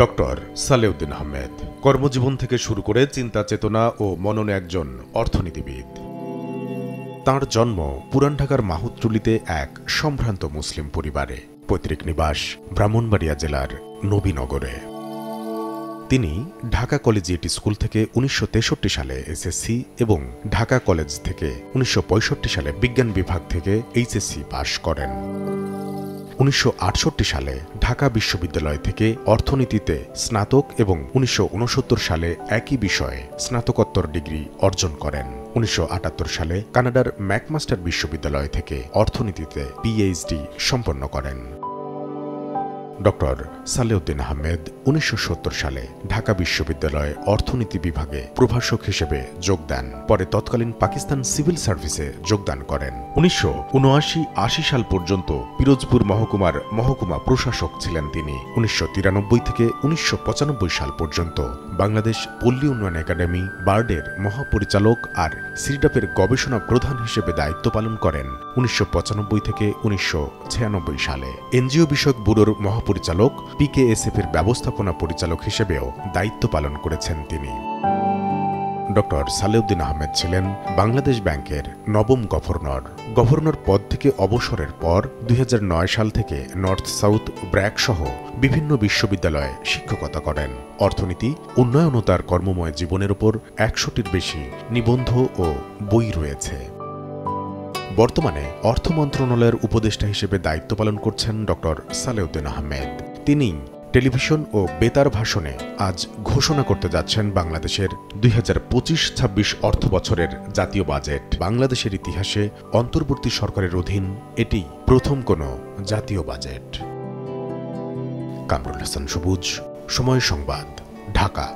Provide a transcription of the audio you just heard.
Doctor Salehuddin Ahmed কর্মজীবন থেকে শুরু করে চিন্তা চেতনা ও মননে একজন অর্থনীতিবিদ। তাঁর জন্ম পুরান ঢাকার মাহুতটুলিতে এক সম্ভ্রান্ত মুসলিম পরিবারে। পৈতৃক নিবাস ব্রাহ্মণবাড়িয়া জেলার নবীনগরে। তিনি ঢাকা কলেজিয়েট স্কুল থেকে ১৯৬৩ সালে এসএসসি এবং ঢাকা কলেজ থেকে ১৯৬৫ সালে বিজ্ঞান বিভাগ থেকে এইচএসসি পাশ করেন। ১৯৬৮ সালে ঢাকা বিশ্ববিদ্যালয় থেকে অর্থনীতিতে স্নাতক এবং ১৯৬৯ সালে একই বিষয়ে স্নাতকোত্তর ডিগ্রি অর্জন করেন। ১৯৭৮ সালে কানাডার ম্যাকমাস্টার বিশ্ববিদ্যালয় থেকে অর্থনীতিতে পিএইচডি সম্পন্ন করেন। ডক্টর সালেউদ্দিন আহমেদ ১৯৭০ সালে ঢাকা বিশ্ববিদ্যালয়ে অর্থনীতি বিভাগে প্রভাষক হিসেবে যোগ দেন। পরে তৎকালীন পাকিস্তান সিভিল সার্ভিসে যোগদান করেন। ১৯৭৯-৮০ সাল পর্যন্ত পিরোজপুর মহকুমার মহকুমা প্রশাসক ছিলেন তিনি। ১৯৯৩ থেকে ১৯৯৫ সাল পর্যন্ত বাংলাদেশ পল্লী উন্নয়ন একাডেমি বার্ডের মহাপরিচালক আর সিডাপের গবেষণা প্রধান হিসেবে দায়িত্ব পালন করেন। ১৯৯৫ থেকে ১৯৯৬ সালে এনজিও বিষয়ক ব্যুরোর মহাপরিচালক পিকেএসএফ এর ব্যবস্থাপনা পরিচালক হিসেবেও দায়িত্ব পালন করেছেন তিনি। ডক্টর সালেউদ্দিন আহমেদ ছিলেন বাংলাদেশ ব্যাংকের নবম গভর্নর। গভর্নর পদ থেকে অবসরের পর ২০০৯ সাল থেকে নর্থ সাউথ ব্র্যাক সহ বিভিন্ন বিশ্ববিদ্যালয়ে শিক্ষকতা করেন। অর্থনীতি, উন্নয়ন ও তার কর্মময় জীবনের উপর ১০০টির বেশি নিবন্ধ ও বই রয়েছে। বর্তমানে অর্থ মন্ত্রণালয়ের উপদেষ্টা হিসেবে দায়িত্ব পালন করছেন ডক্টর সালেউদ্দিন আহমেদ। তিনি টেলিভিশন ও বেতার ভাষণে আজ ঘোষণা করতে যাচ্ছেন বাংলাদেশের ২০২৫-২৬ অর্থ বছরের জাতীয় বাজেট। বাংলাদেশের ইতিহাসে অন্তর্বর্তী সরকারের অধীন এটি প্রথম কোনো জাতীয় বাজেট। কামরুল হাসান সবুজ, সময় সংবাদ, ঢাকা।